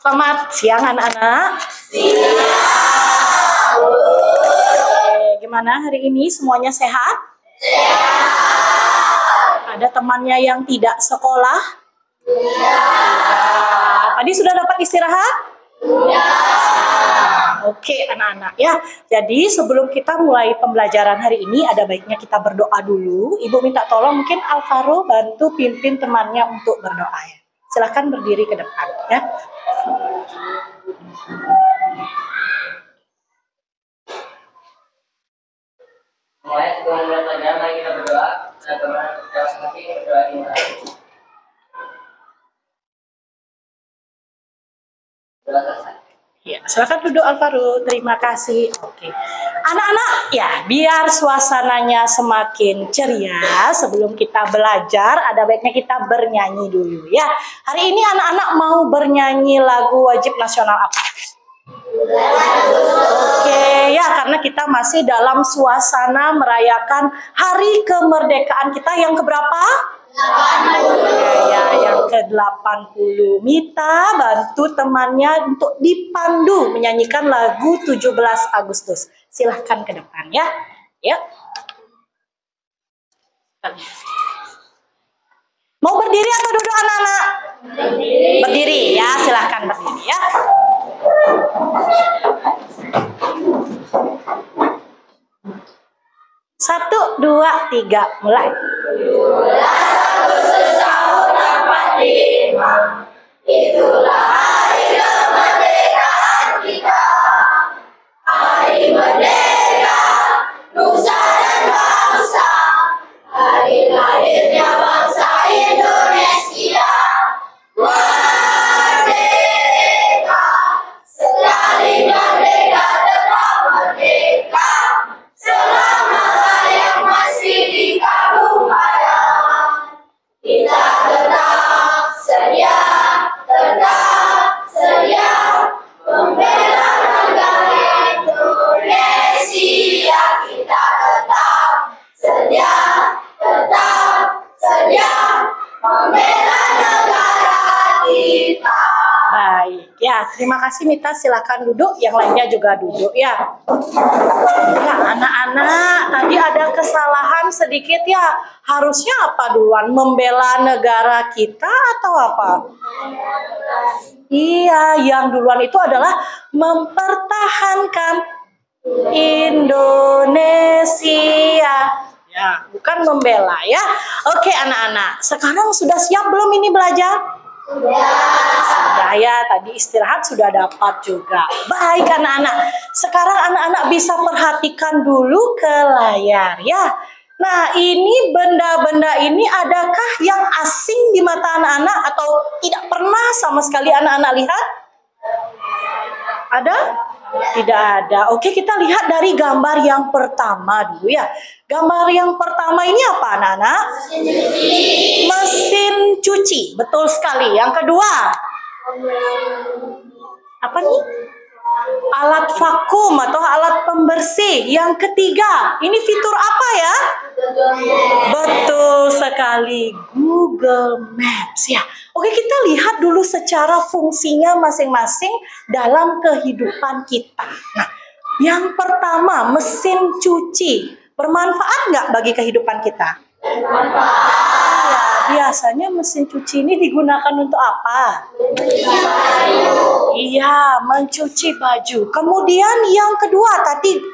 Selamat siang anak-anak. Gimana hari ini, semuanya sehat? Sehat. Ada temannya yang tidak sekolah? Tidak. Tadi sudah dapat istirahat? Sudah. Oke anak-anak ya. Jadi sebelum kita mulai pembelajaran hari ini, ada baiknya kita berdoa dulu. Ibu minta tolong mungkin Alvaro bantu pimpin temannya untuk berdoa ya. Silahkan berdiri ke depan ya. Mulai sebelum mulai pelajaran, mari kita berdoa. Dan teman kita masing-masing berdoa dimulai. Doa selesai. Ya, silakan duduk Alvaro. Terima kasih. Oke. Anak-anak, ya, biar suasananya semakin ceria sebelum kita belajar, ada baiknya kita bernyanyi dulu ya. Hari ini anak-anak mau bernyanyi lagu wajib nasional apa? Oke, ya, karena kita masih dalam suasana merayakan hari kemerdekaan kita yang keberapa? 80. Ya, yang ke-80. Mita bantu temannya untuk dipandu menyanyikan lagu 17 Agustus. Silahkan ke depan ya. Ya. Mau berdiri atau duduk anak-anak? Berdiri ya, silahkan berdiri ya. Satu, dua, tiga, mulai. 17 Agustus tahun 45, itulah hari kemerdekaan kita. Hari merdeka, nusa dan bangsa. Hari lahirnya bangsa Indonesia. Merdeka, sekali merdeka tetap merdeka. Selama layak masih di kampung halaman, kita tetap sedia membela negara Indonesia. Kita tetap sedia membela negara kita. Baik, ya, terima kasih Mita. Silakan duduk, yang lainnya juga duduk ya. Ya, anak-anak, tadi ada kesalahan sedikit ya. Harusnya apa duluan? Membela negara kita atau apa? Iya, yang duluan itu adalah mempertahankan Indonesia. Ya, bukan membela ya. Oke anak-anak, sekarang sudah siap belum ini belajar? Sudah ya, tadi istirahat sudah dapat juga. Baik anak-anak, sekarang anak-anak bisa perhatikan dulu ke layar ya. Nah, ini benda-benda ini adakah yang asing di mata anak-anak atau tidak pernah sama sekali anak-anak lihat? Ada? Tidak ada. Oke, kita lihat dari gambar yang pertama dulu ya. Gambar yang pertama ini apa anak-anak? Mesin cuci. Betul sekali. Yang kedua? Apa nih? Alat vakum atau alat pembersih. Yang ketiga, ini fitur apa ya? Betul sekali, Google Maps ya. Oke, kita lihat dulu secara fungsinya masing-masing dalam kehidupan kita. Nah, yang pertama, mesin cuci. Bermanfaat nggak bagi kehidupan kita? Bermanfaat. Ya, biasanya mesin cuci ini digunakan untuk apa? Mencuci baju. Iya, mencuci baju. Kemudian yang kedua,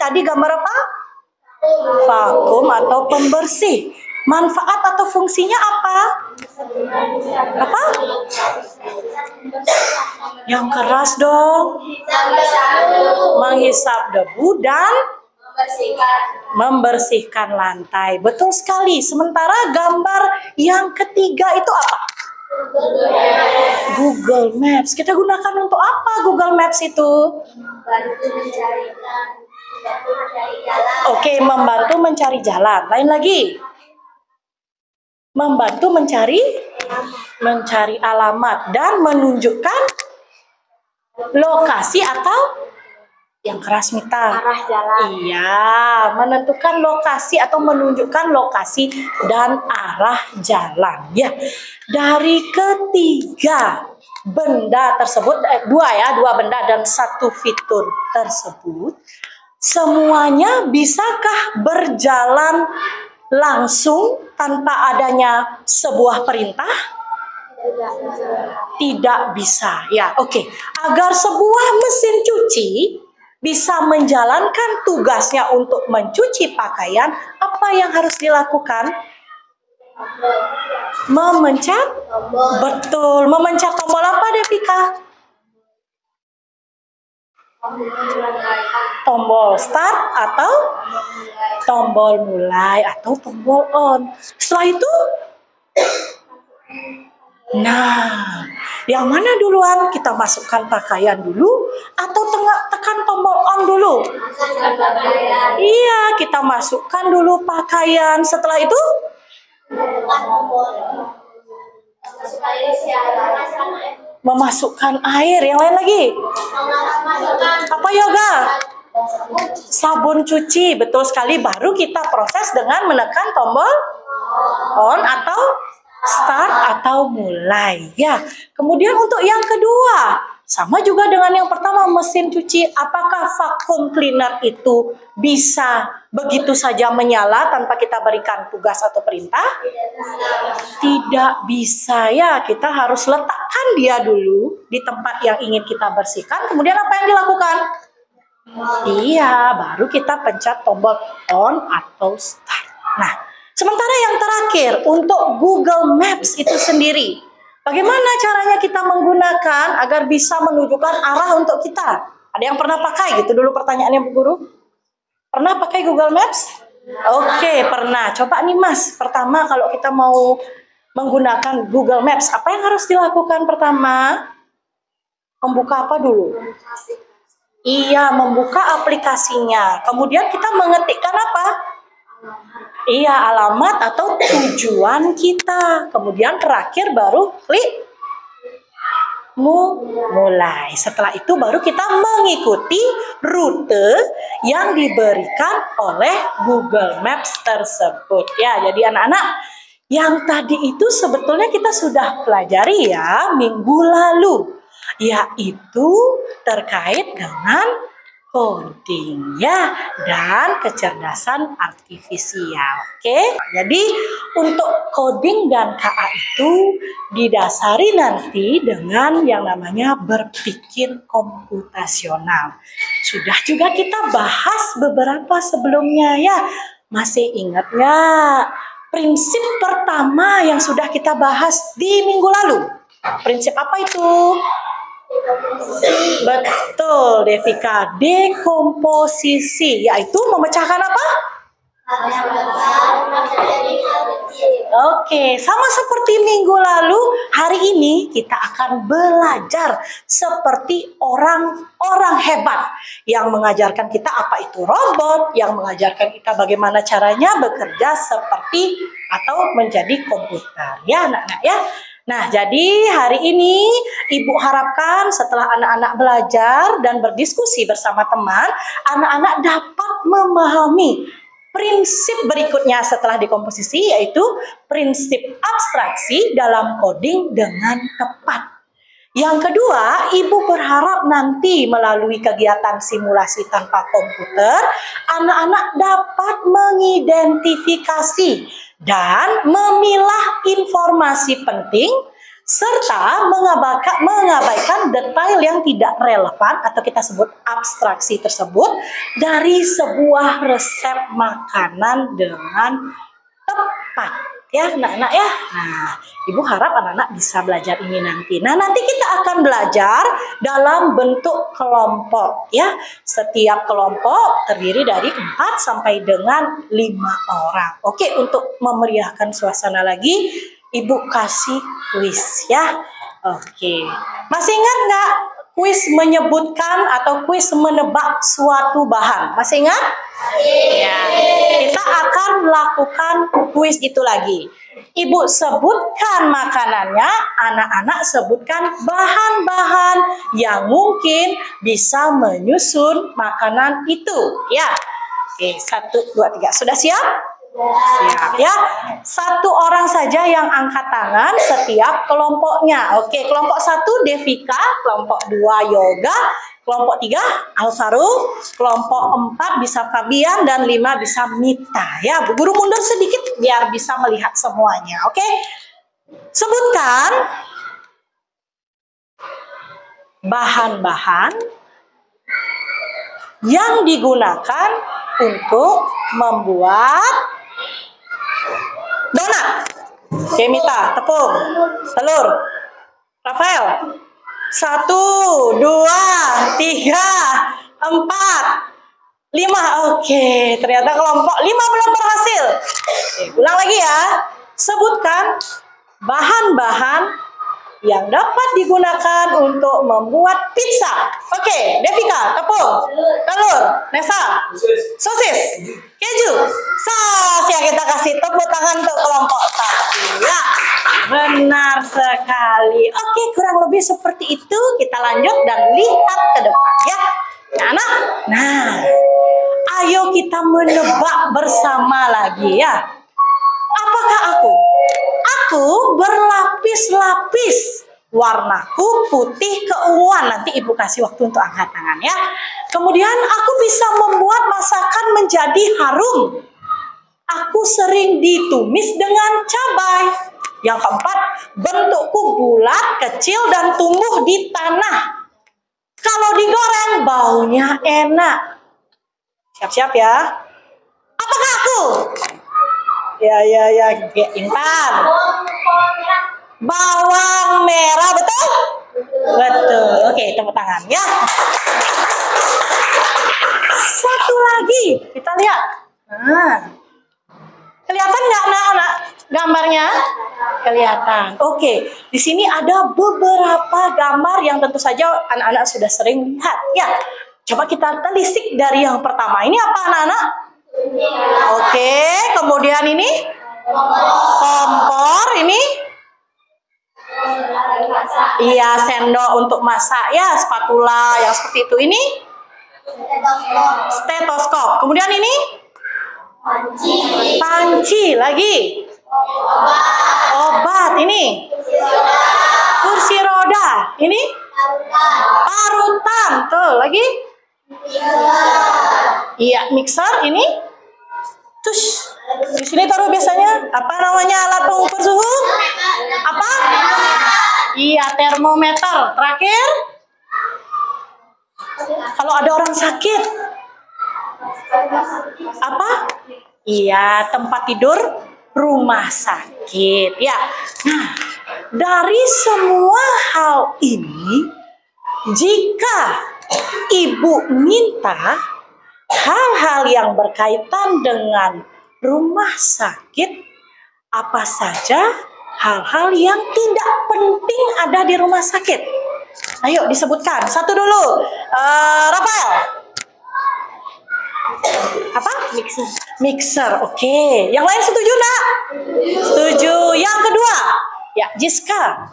tadi gambar apa? Vakum atau pembersih. Manfaat atau fungsinya apa? Apa? Yang keras dong. Menghisap debu dan membersihkan lantai. Betul sekali. Sementara gambar yang ketiga itu apa? Google Maps. Kita gunakan untuk apa Google Maps itu? Oke, membantu mencari jalan. Lain lagi? Membantu mencari alamat dan menunjukkan lokasi atau yang keras Mita. Arah jalan. Iya, menentukan lokasi atau menunjukkan lokasi dan arah jalan ya. Dari ketiga benda tersebut, dua benda dan satu fitur tersebut, semuanya bisakah berjalan langsung tanpa adanya sebuah perintah? Tidak bisa. Ya, oke. Agar sebuah mesin cuci bisa menjalankan tugasnya untuk mencuci pakaian, apa yang harus dilakukan? Memencet? Betul. Memencet tombol apa, Devika? Tombol start atau tombol mulai atau tombol on. Setelah itu, nah, yang mana duluan? Kita masukkan pakaian dulu atau tekan tombol on dulu? Iya, kita masukkan dulu pakaian. Setelah itu? Memasukkan air. Yang lain lagi? Apa yoga? Sabun cuci. Betul sekali. Baru kita proses dengan menekan tombol on atau start atau mulai. Ya. Kemudian untuk yang kedua, sama juga dengan yang pertama, mesin cuci. Apakah vacuum cleaner itu bisa begitu saja menyala tanpa kita berikan tugas atau perintah? Tidak bisa, ya. Kita harus letakkan dia dulu di tempat yang ingin kita bersihkan. Kemudian apa yang dilakukan? Iya, baru kita pencet tombol on atau start. Nah, sementara yang terakhir untuk Google Maps itu sendiri. Bagaimana caranya kita menggunakan agar bisa menunjukkan arah untuk kita? Ada yang pernah pakai gitu dulu pertanyaannya Bu Guru? Pernah pakai Google Maps? Oke, pernah. Coba nih Mas, pertama kalau kita mau menggunakan Google Maps, apa yang harus dilakukan pertama? Membuka apa dulu? Iya, membuka aplikasinya. Kemudian kita mengetikkan apa? Iya, alamat atau tujuan kita. Kemudian terakhir baru klik mulai. Setelah itu baru kita mengikuti rute yang diberikan oleh Google Maps tersebut. Ya, jadi anak-anak, yang tadi itu sebetulnya kita sudah pelajari ya minggu lalu. Yaitu terkait dengan coding ya dan kecerdasan artifisial. Oke, jadi untuk coding dan KA itu didasari nanti dengan yang namanya berpikir komputasional. Sudah juga kita bahas beberapa sebelumnya ya. Masih ingat nggak prinsip pertama yang sudah kita bahas di minggu lalu? Prinsip apa itu? Betul, Devika. Dekomposisi, yaitu memecahkan apa? Oke, sama seperti minggu lalu, hari ini kita akan belajar seperti orang-orang hebat yang mengajarkan kita apa itu robot, yang mengajarkan kita bagaimana caranya bekerja seperti atau menjadi komputer. Ya, anak-anak ya. Nah, jadi hari ini Ibu harapkan setelah anak-anak belajar dan berdiskusi bersama teman, anak-anak dapat memahami prinsip berikutnya setelah dekomposisi, yaitu prinsip abstraksi dalam coding dengan tepat. Yang kedua, Ibu berharap nanti melalui kegiatan simulasi tanpa komputer, anak-anak dapat mengidentifikasi dan memilah informasi penting serta mengabaikan detail yang tidak relevan atau kita sebut abstraksi tersebut dari sebuah resep makanan dengan tepat ya anak-anak ya. Nah, Ibu harap anak-anak bisa belajar ini nanti. Nah, nanti kita akan belajar dalam bentuk kelompok ya. Setiap kelompok terdiri dari 4 sampai dengan 5 orang. Oke, untuk memeriahkan suasana lagi, Ibu kasih kuis ya. Oke. Masih ingat nggak kuis menyebutkan atau kuis menebak suatu bahan? Masih ingat? Ya. Kita akan lakukan kuis itu lagi. Ibu sebutkan makanannya, anak-anak sebutkan bahan-bahan yang mungkin bisa menyusun makanan itu. Ya. Oke, 1, 2, 3. Sudah siap? Siap ya. Satu orang saja yang angkat tangan setiap kelompoknya. Oke, kelompok 1 Devika, kelompok 2 Yoga, kelompok 3 Alvaru, kelompok 4 bisa Fabian, dan 5 bisa Mita. Ya, Bu Guru mundur sedikit biar bisa melihat semuanya. Oke, sebutkan bahan-bahan yang digunakan untuk membuat donat. Oke, Mita, tepung, telur. Rafael, 1, 2, 3, 4, 5. Oke, ternyata kelompok 5 belum berhasil. Oke, ulang lagi ya. Sebutkan bahan-bahan yang dapat digunakan untuk membuat pizza. Oke, Devika, tepung, telur, Nesa, sosis, keju, saus. Ya, kita kasih tepuk tangan untuk kelompok 1. Ya, benar sekali. Oke, kurang lebih seperti itu. Kita lanjut dan lihat ke depan ya. Ya, anak. Nah, ayo kita menebak bersama lagi ya. Apakah aku? Aku berlapis-lapis. Warnaku putih keunguan. Nanti Ibu kasih waktu untuk angkat tangan ya. Kemudian aku bisa membuat masakan menjadi harum. Aku sering ditumis dengan cabai. Yang keempat, bentukku bulat, kecil, dan tumbuh di tanah. Kalau digoreng, baunya enak. Siap-siap ya. Apakah aku? Ya, Intan. Bawang merah, betul? Betul. Oke, tepuk tangan ya. Satu lagi, kita lihat. Nah, kelihatan nggak anak-anak gambarnya? Kelihatan. Oke, di sini ada beberapa gambar yang tentu saja anak-anak sudah sering lihat. Ya, coba kita telisik dari yang pertama. Ini apa anak-anak? Oke, kemudian ini kompor, ini iya sendok untuk masak ya, spatula yang seperti itu. Ini stetoskop. Kemudian ini panci lagi. Obat. Ini kursi roda. Ini parutan. Tuh lagi. Iya, mixer. Ini tush. Di sini taruh biasanya apa namanya alat pengukur suhu? Apa? Iya, termometer. Terakhir, kalau ada orang sakit, apa? Iya, tempat tidur rumah sakit. Ya. Nah, dari semua hal ini, jika Ibu minta hal-hal yang berkaitan dengan rumah sakit, apa saja hal-hal yang tidak penting ada di rumah sakit? Ayo disebutkan. Satu dulu. Rafael. Apa? Mixer. Oke. Yang lain setuju nak? Setuju. Yang kedua? Ya, Jiska.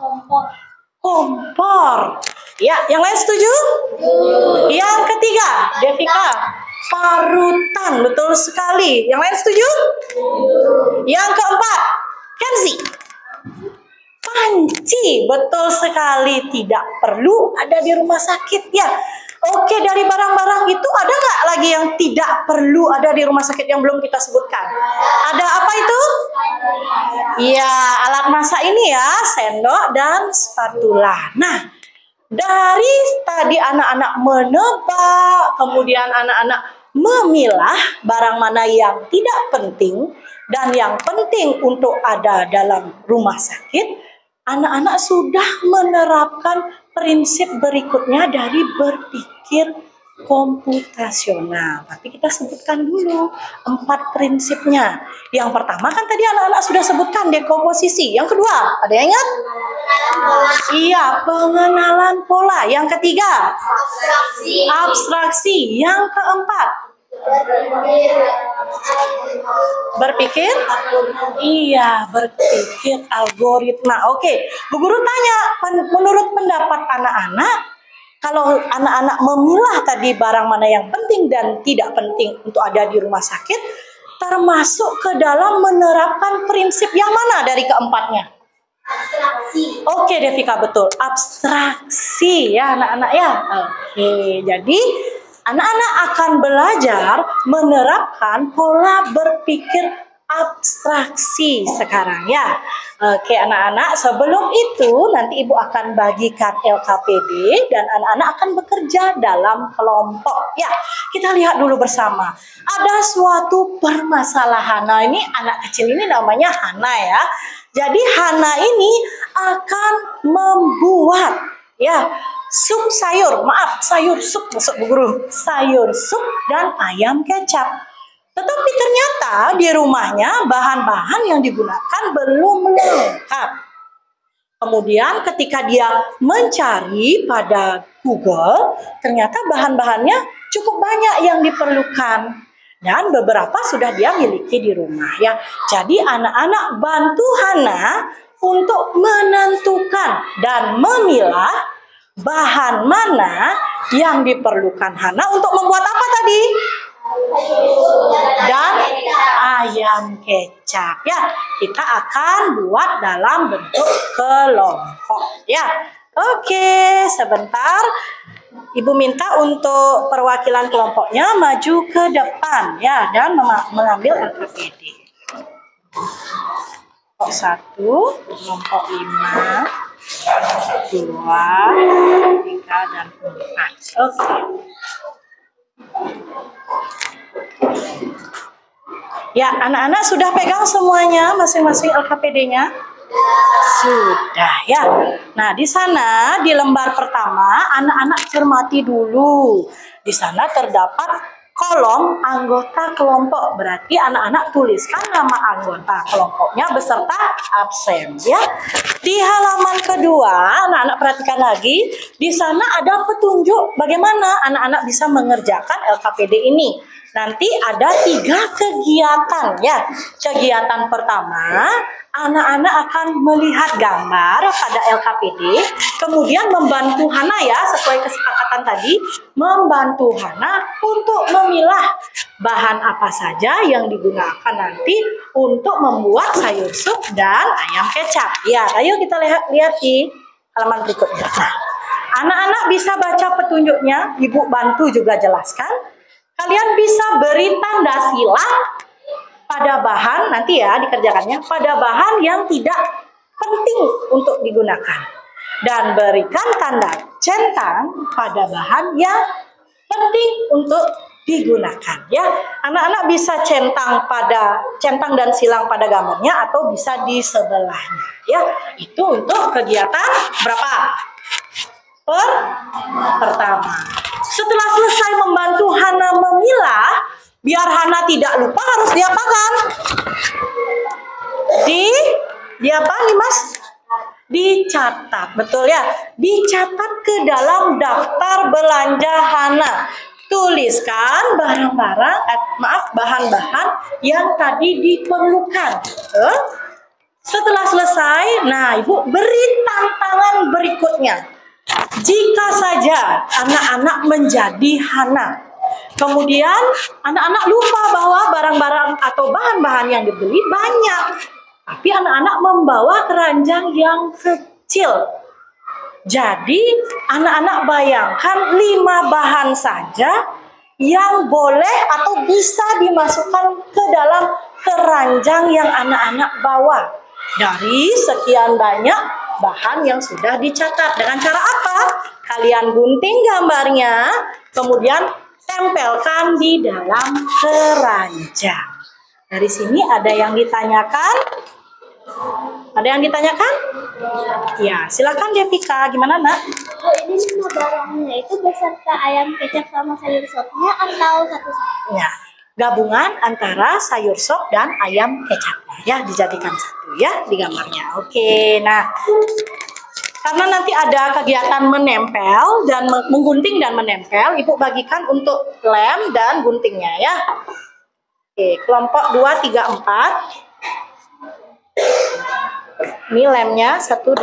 Kompor. Ya, yang lain setuju? Yang ketiga, Devika. Parutan, betul sekali. Yang lain setuju? Yang keempat, Kenzi. Panci, betul sekali. Tidak perlu ada di rumah sakit ya. Oke, dari barang-barang itu ada nggak lagi yang tidak perlu ada di rumah sakit yang belum kita sebutkan? Ada apa itu? Iya, alat masak ini ya, sendok dan spatula. Nah, dari tadi anak-anak menebak, kemudian anak-anak memilah barang mana yang tidak penting dan yang penting untuk ada dalam rumah sakit, anak-anak sudah menerapkan prinsip berikutnya dari berpikir komputasional. Tapi kita sebutkan dulu 4 prinsipnya. Yang pertama kan tadi anak-anak sudah sebutkan dekomposisi. Yang kedua, ada yang ingat? Iya, pengenalan pola. Yang ketiga, abstraksi. Yang keempat, berpikir? Iya, berpikir algoritma. Oke, Bu Guru tanya, menurut pendapat anak-anak, kalau anak-anak memilah tadi barang mana yang penting dan tidak penting untuk ada di rumah sakit, termasuk ke dalam menerapkan prinsip yang mana dari keempatnya? Abstraksi. Oke, Devika, betul. Abstraksi ya anak-anak ya. Oke, jadi anak-anak akan belajar menerapkan pola berpikir abstraksi sekarang ya. Oke anak-anak, sebelum itu nanti Ibu akan bagikan LKPD dan anak-anak akan bekerja dalam kelompok ya. Kita lihat dulu bersama. Ada suatu permasalahan. Nah, ini anak kecil ini namanya Hana ya. Jadi Hana ini akan membuat ya sup sayur, sayur sup maksud Bu Guru. Sayur sup dan ayam kecap. Tetapi ternyata di rumahnya bahan-bahan yang digunakan belum lengkap. Kemudian ketika dia mencari pada Google, ternyata bahan-bahannya cukup banyak yang diperlukan. Dan beberapa sudah dia miliki di rumah ya. Jadi anak-anak bantu Hana untuk menentukan dan memilah bahan mana yang diperlukan Hana untuk membuat apa tadi? Dan ayam kecap ya. Kita akan buat dalam bentuk kelompok ya. Oke, sebentar. Ibu minta untuk perwakilan kelompoknya maju ke depan ya dan mengambil LKPD. Kelompok 1, kelompok 5, 2, 3 dan 4. Oke. Ya, anak-anak sudah pegang semuanya masing-masing LKPD-nya? Sudah ya. Nah, di sana di lembar pertama anak-anak cermati dulu. Di sana terdapat kolom anggota kelompok. Berarti anak-anak tuliskan nama anggota kelompoknya beserta absen ya. Di halaman kedua, anak-anak perhatikan lagi. Di sana ada petunjuk bagaimana anak-anak bisa mengerjakan LKPD ini. Nanti ada 3 kegiatan ya. Kegiatan pertama, anak-anak akan melihat gambar pada LKPD, kemudian membantu Hana ya, sesuai kesepakatan tadi, membantu Hana untuk memilah bahan apa saja yang digunakan nanti untuk membuat sayur sup dan ayam kecap. Ya, ayo kita lihat di halaman berikutnya. Nah, anak-anak bisa baca petunjuknya, Ibu bantu juga jelaskan. Kalian bisa beri tanda silang pada bahan, nanti ya dikerjakannya, pada bahan yang tidak penting untuk digunakan. Dan berikan tanda centang pada bahan yang penting untuk digunakan. Ya, anak-anak bisa centang dan silang pada gambarnya atau bisa di sebelahnya. Ya, itu untuk kegiatan berapa? Pertama. Setelah selesai membantu Hana memilah, biar Hana tidak lupa harus diapakan? Diapa nih Mas? Dicatat, betul ya? Dicatat ke dalam daftar belanja Hana. Tuliskan bahan-bahan yang tadi diperlukan. Setelah selesai, nah Ibu beri tantangan berikutnya. Jika saja anak-anak menjadi Hana, kemudian anak-anak lupa bahwa barang-barang atau bahan-bahan yang dibeli banyak, tapi anak-anak membawa keranjang yang kecil. Jadi anak-anak bayangkan 5 bahan saja yang boleh atau bisa dimasukkan ke dalam keranjang yang anak-anak bawa. Dari sekian banyak bahan yang sudah dicatat. Dengan cara apa? Kalian gunting gambarnya, kemudian tempelkan di dalam keranjang. Dari sini ada yang ditanyakan? Ada yang ditanyakan? Ya, silakan Devika. Gimana, Nak? Oh, ini semua barangnya itu beserta ayam kecap sama sayur sopnya atau satu-satu? Ya, gabungan antara sayur sop dan ayam kecapnya. Ya, dijadikan satu ya di gambarnya. Oke, nah. Karena nanti ada kegiatan menempel dan menggunting dan menempel, Ibu bagikan untuk lem dan guntingnya ya. Oke, kelompok 2, 3, 4. Ini lemnya 1, 2,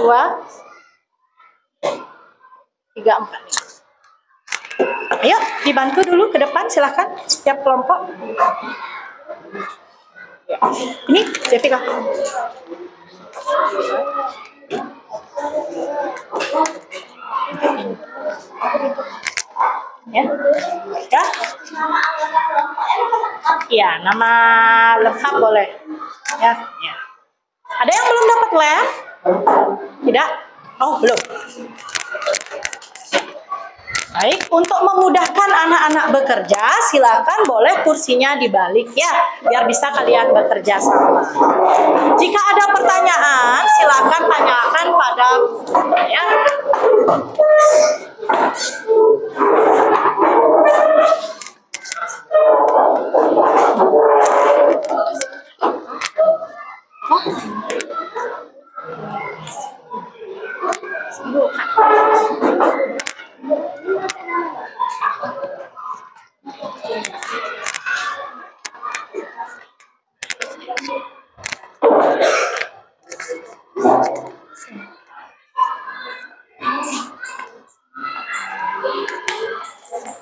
3, 4. Ayo dibantu dulu ke depan, silakan setiap kelompok. Ya. Ini Jessica. Ya, ya, ya, nama lengkap boleh. Ya, ya. Ada yang belum dapat lab? Tidak? Oh, belum. Baik, untuk memudahkan anak-anak bekerja, silakan boleh kursinya dibalik ya, biar bisa kalian bekerja sama. Jika ada pertanyaan, silakan tanyakan pada ya.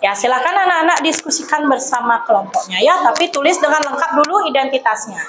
Ya, silakan anak-anak diskusikan bersama kelompoknya ya, tapi tulis dengan lengkap dulu identitasnya.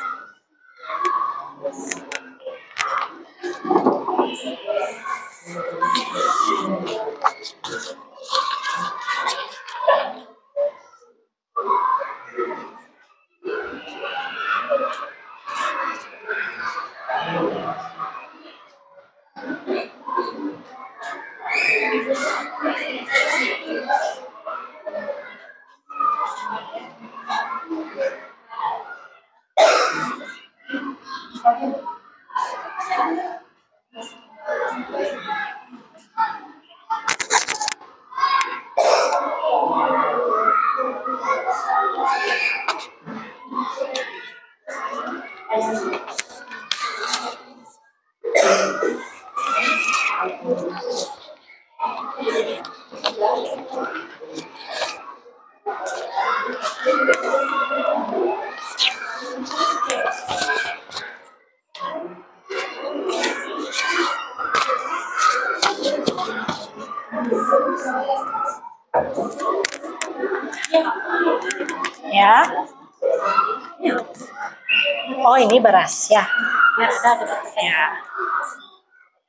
Ya. Oh, ini beras ya. Ya.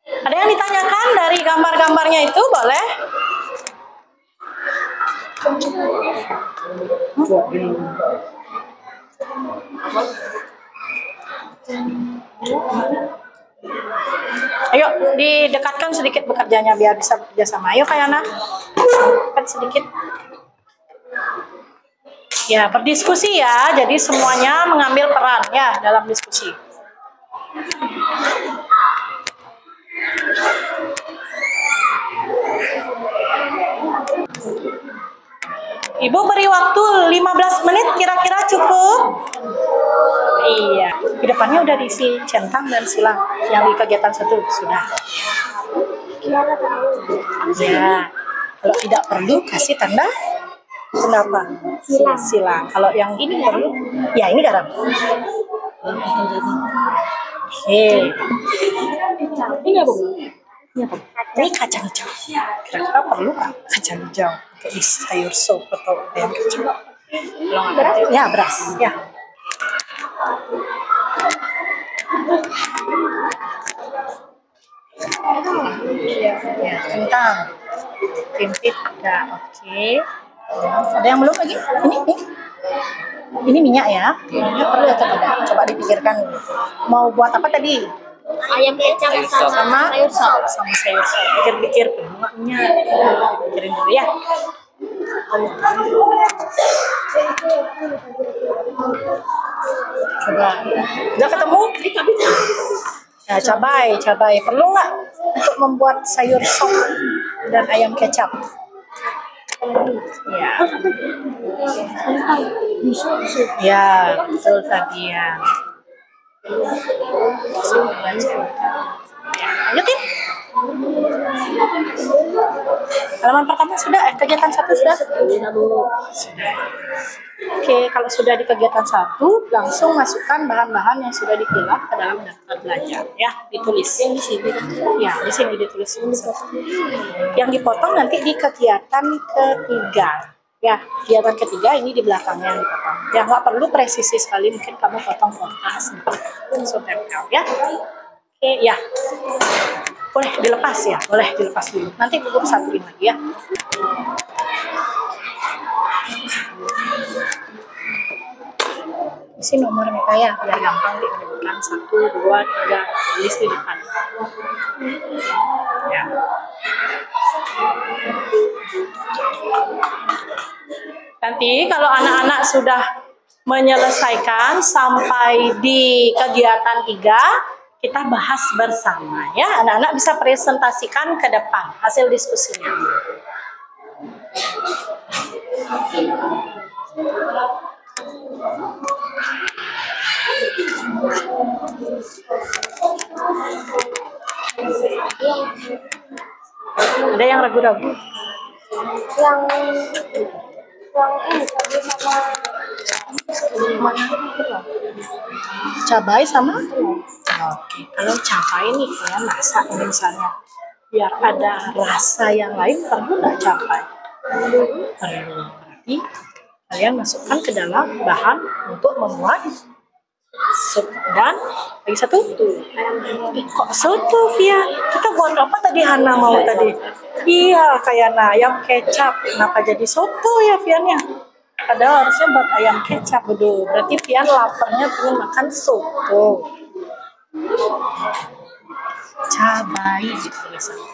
Ada yang ditanyakan dari gambar-gambarnya itu, boleh? Ayo, didekatkan sedikit bekerjanya biar bisa bekerja sama. Ayo, Kayana. Dekat sedikit. Ya, berdiskusi ya. Jadi semuanya mengambil peran ya dalam diskusi. Ibu beri waktu 15 menit kira-kira cukup? Iya. Di depannya udah diisi centang dan silang. Yang di kegiatan 1 sudah. Ya. Kalau tidak perlu kasih tanda kenapa? Silang. Kalau yang ini perlu, ya ini garam. Oke. Ini apa, Bu? Ini kacang hijau. Kira-kira perlu nggak kacang hijau untuk sayur sop atau ayam kecil? Beras? Ya, beras. Ya. Ya, kentang. Pimpit ya, oke. Ada yang belum lagi? Ini minyak ya. Minyak perlu atau tidak? Coba dipikirkan. Mau buat apa tadi? Ayam kecap sama sayur sop. Sama sayur sop. Pikir-pikir minyak. Pikirin dulu ya. Coba. Udah ketemu? Ya, cabai. Perlu nggak untuk membuat sayur sop dan ayam kecap? Ya. Ya, betul tadi ya. Ya, lanjutin. Halaman pertama sudah, kegiatan 1 sudah? Sudah. Oke, kalau sudah di kegiatan 1, langsung masukkan bahan-bahan yang sudah dipilah ke dalam daftar belajar. Ya, ditulis. Yang di sini. Ya, di sini ditulis. Yang dipotong nanti di kegiatan ketiga. Ya, kegiatan ketiga ini di belakangnya yang dipotong. Ya, nggak perlu presisi sekali, mungkin kamu potong kotak langsung tempel ya. Oke, ya. Boleh dilepas ya, boleh dilepas dulu. Nanti Ibu satuin lagi ya. Isi nomor mereka ya, biar gampang dimenyebutkan 1, 2, 3, tulis di depan. Ya. Nanti kalau anak-anak sudah menyelesaikan sampai di kegiatan 3, kita bahas bersama ya. Anak-anak bisa presentasikan ke depan hasil diskusinya. Ada yang ragu-ragu? Yang ini tadi sama Cabai sama? Oke, kalau cabai nih kalian masak misalnya biar ada rasa yang lain, perlu nggak cabai? Perlu. Berarti kalian masukkan ke dalam bahan untuk membuat sup. Dan lagi satu kok soto ya? Kita buat apa tadi Hana mau tadi? Iya, kayak ayam kecap. Kenapa jadi soto ya Fiannya? Padahal harusnya buat ayam kecap. Betul. Berarti Fian laparnya pengen makan soto. Cabai gitu misalnya.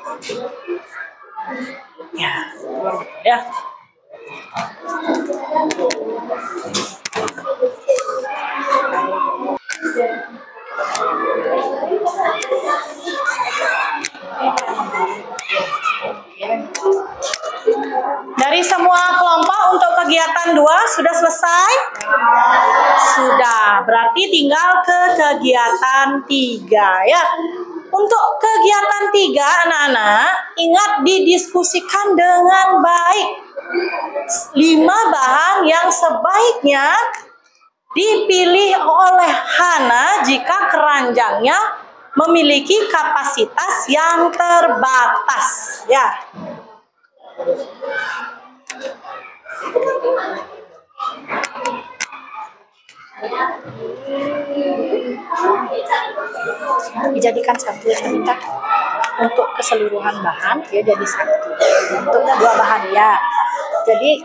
Ya, ya. Dari semua kelompok untuk kegiatan 2 sudah selesai? Sudah, berarti tinggal ke kegiatan 3 ya. Untuk kegiatan 3 anak-anak, ingat didiskusikan dengan baik. 5 bahan yang sebaiknya dipilih oleh Hana jika keranjangnya memiliki kapasitas yang terbatas ya. Dijadikan satu ya kita untuk keseluruhan bahan ya, jadi satu untuk 2 bahan ya. Jadi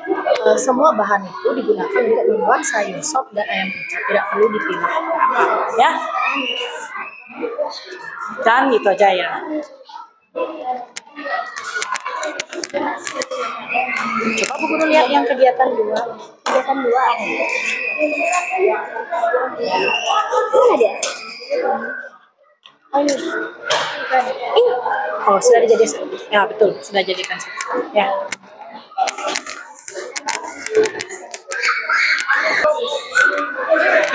semua bahan itu digunakan untuk membuat sayur sop dan ayam kecap, tidak perlu dipilah ya. Dan itu aja ya. Coba Bu Guru lihat yang kegiatan 2. kegiatan 2. Mana dia? Oh ini. Oh, sudah dijadikan. Ya, betul, sudah jadikan satu. Ya.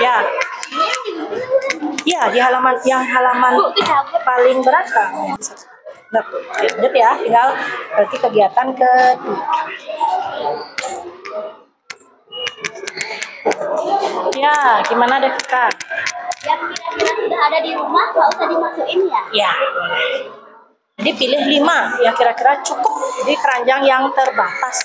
Ya. Ya, di halaman paling belakang. Nah, lanjut ya, tinggal berarti kegiatan ketiga. Ya, gimana deh Kak? Yang kira-kira sudah ada di rumah nggak usah dimasukin ya? Ya, boleh. Jadi pilih 5 yang kira-kira cukup di keranjang yang terbatas.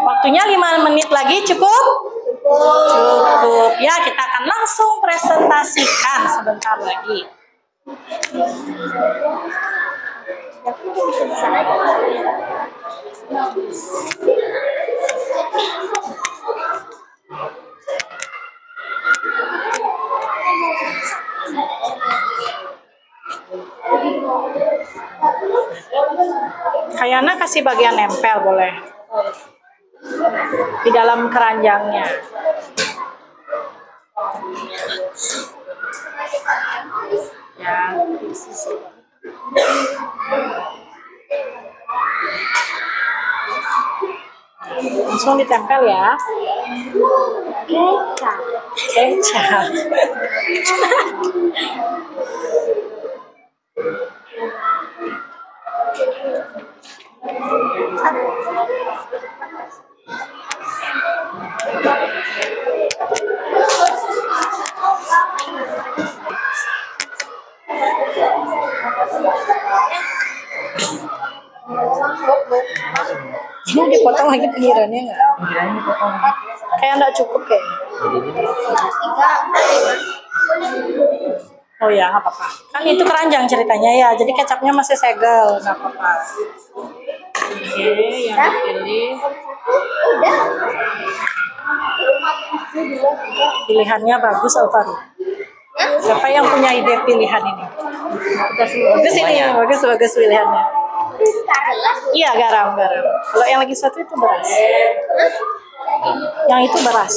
Waktunya 5 menit lagi cukup? Cukup. Ya, kita akan langsung presentasikan sebentar lagi. Kayaknya kasih bagian nempel boleh di dalam keranjangnya. Ya. Langsung ditempel ya. Kecap. Ini dipotong lagi pinggirannya nggak? Kayak nggak cukup kayak. Oh ya, nggak apa-apa. Kan itu keranjang ceritanya ya, jadi kecapnya masih segel, nggak apa-apa. Oke, yang dipilih. Pilihannya bagus, Alvaro. Siapa yang punya ide pilihan ini? Bagus ini, bagus pilihannya. Iya, garam. Kalau yang lagi satu itu beras. Yang itu beras.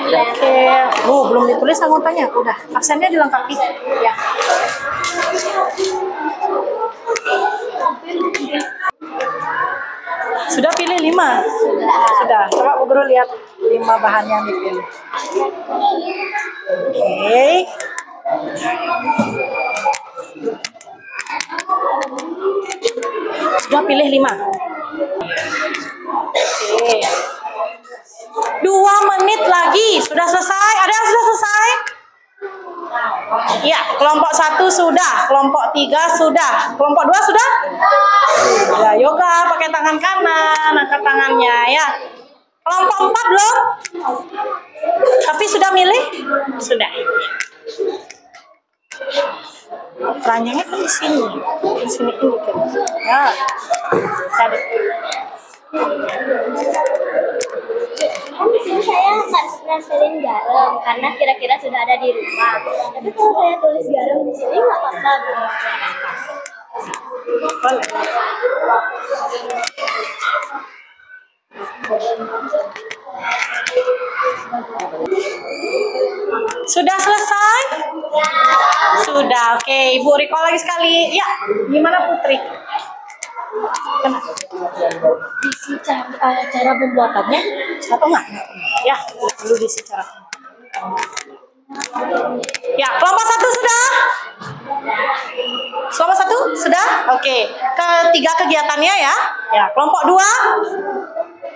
Oke, belum ditulis anggotanya. Udah, absennya dilengkapi. Ya. Sudah pilih 5? Sudah. Coba Bu Guru lihat 5 bahan yang dipilih. Oke. Sudah pilih 5. Oke. 2 menit lagi. Sudah selesai? Ada yang sudah selesai? Ya, kelompok 1 sudah, kelompok 3 sudah, kelompok 2 sudah? Ya, yoga pakai tangan kanan, angkat tangannya ya. Kelompok 4 belum? Tapi sudah milih? Sudah. Keranjangnya kan di sini. Di sini ini kan. Ya. Tadi. Kan di sini saya nggak nempelin garam karena kira-kira sudah ada di rumah. Tapi kalau saya tulis garam di sini nggak apa-apa. Boleh. Sudah selesai? Sudah. Oke, Ibu recall lagi sekali. Ya, gimana Putri? Diisi cara pembuatannya atau enggak? Ya, perlu diisi cara. Ya, kelompok 1 sudah? Kelompok 1 sudah? Oke. Ketiga kegiatannya ya. Ya, kelompok 2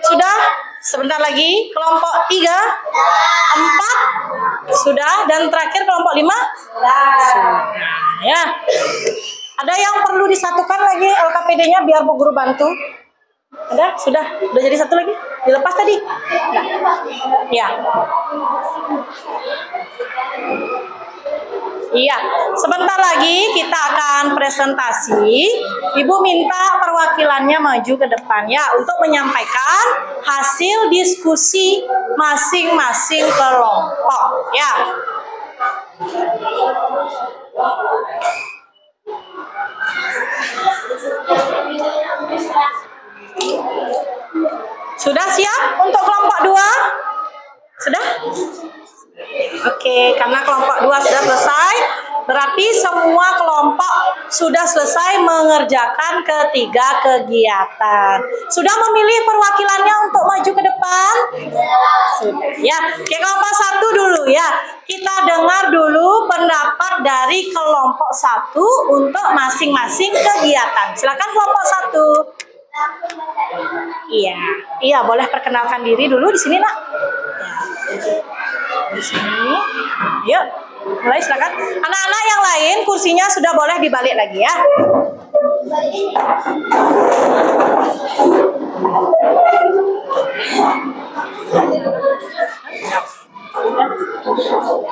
sudah? Sebentar lagi. Kelompok 3, 4 sudah, dan terakhir kelompok 5 sudah. Ya. Ada yang perlu disatukan lagi LKPD-nya biar Bu Guru bantu? Ada? Sudah? Udah jadi satu lagi? Dilepas tadi? Enggak? Ya. Iya. Sebentar lagi kita akan presentasi. Ibu minta perwakilannya maju ke depan ya untuk menyampaikan hasil diskusi masing-masing kelompok ya. Sudah siap untuk kelompok 2? Sudah? Oke, karena kelompok 2 sudah selesai, berarti semua kelompok sudah selesai mengerjakan ketiga kegiatan. Sudah memilih perwakilannya untuk maju ke depan? Sudah. Ya, oke, kelompok 1 dulu ya. Kita dengar dulu pendapat dari kelompok 1 untuk masing-masing kegiatan. Silakan kelompok 1. Iya, boleh perkenalkan diri dulu di sini, Nak. Ya. Di sini. Yuk, mulai silakan. Anak-anak yang lain kursinya sudah boleh dibalik lagi ya.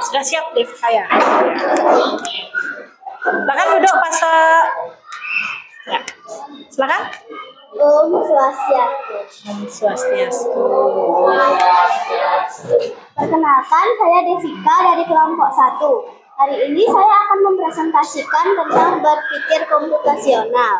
Sudah siap deh saya. Silakan duduk pas. Ya. Silakan. Om Swastiastu. Om Swastiastu. Perkenalkan, saya Desika dari kelompok 1. Hari ini saya akan mempresentasikan tentang berpikir komputasional.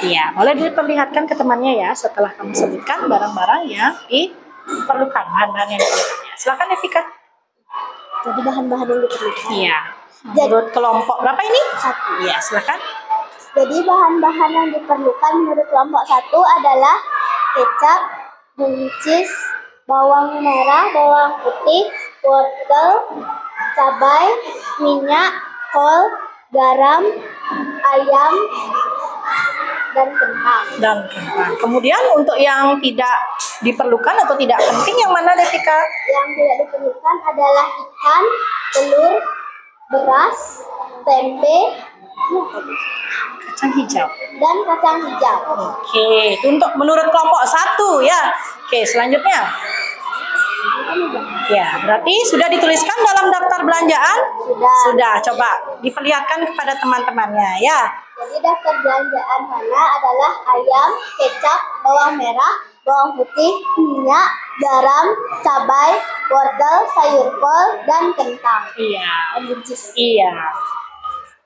Iya, boleh diperlihatkan ke temannya ya setelah kamu sebutkan barang-barang yang diperlukan, bahan-bahan yang diperlukan. Silakan Devika. Jadi bahan-bahan yang diperlukan. Iya. Menurut kelompok berapa ini? 1. Iya, silakan. Jadi bahan-bahan yang diperlukan menurut kelompok 1 adalah kecap, buncis, bawang merah, bawang putih, wortel, cabai, minyak, kol, garam, ayam, dan kentang. Dan kentang. Kemudian untuk yang tidak diperlukan atau tidak penting yang mana Devika? Yang tidak diperlukan adalah ikan, telur, beras, tempe, Kacang hijau. dan kacang hijau. Oke, itu untuk menurut kelompok 1 ya. Oke, selanjutnya. Ya, berarti sudah dituliskan dalam daftar belanjaan? Sudah. Sudah, coba diperlihatkan kepada teman-temannya ya. Jadi daftar belanjaan Hana adalah ayam, kecap, bawang merah, bawang putih, minyak, garam, cabai, wortel, sayur kol, dan kentang. Iya. Dan buncis. Iya.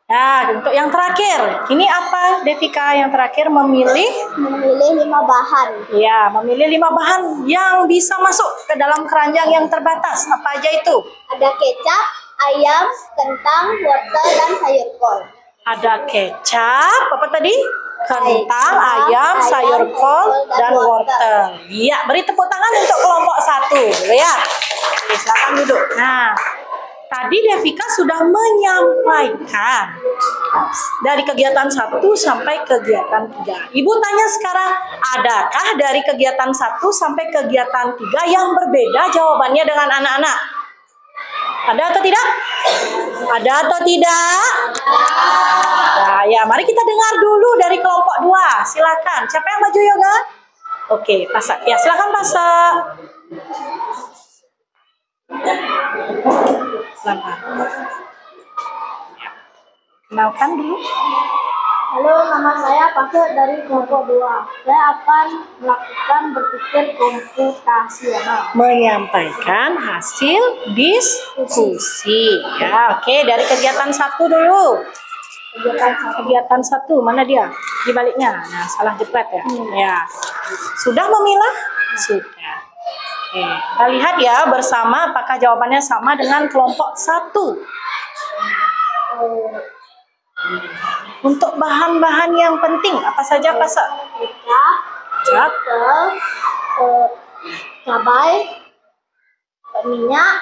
Nah, untuk yang terakhir, ini apa Devika yang terakhir memilih? Memilih 5 bahan. Ya, memilih 5 bahan yang bisa masuk ke dalam keranjang yang terbatas. Apa aja itu? Ada kecap, ayam, kentang, wortel, dan sayur kol. Ada kecap, apa tadi? Kentang, Ayam, ayam, sayur kol, dan wortel. Iya, beri tepuk tangan untuk kelompok 1, ya. Oke, silakan duduk. Nah, tadi Devika sudah menyampaikan dari kegiatan 1 sampai kegiatan 3. Ibu tanya sekarang, adakah dari kegiatan 1 sampai kegiatan 3 yang berbeda jawabannya dengan anak-anak? Ada atau tidak? Ada atau tidak? Nah, ya, mari kita dengar dulu dari kelompok 2. Silakan. Siapa yang maju yoga? Oke, pasak. Ya, silakan pasak. Silakan. Ya. Kenalkan dulu. Halo, nama saya Pasuk dari kelompok 2. Saya akan melakukan berpikir komputasional. Menyampaikan hasil diskusi. Ya, oke. Dari kegiatan 1 dulu. Kegiatan 1, mana dia? Di baliknya. Nah, salah jepret ya. Ya. Sudah memilah? Sudah. Oke. Kita lihat ya bersama apakah jawabannya sama dengan kelompok 1. Untuk bahan-bahan yang penting apa saja Pak? Kecap, wortel, cabai, minyak,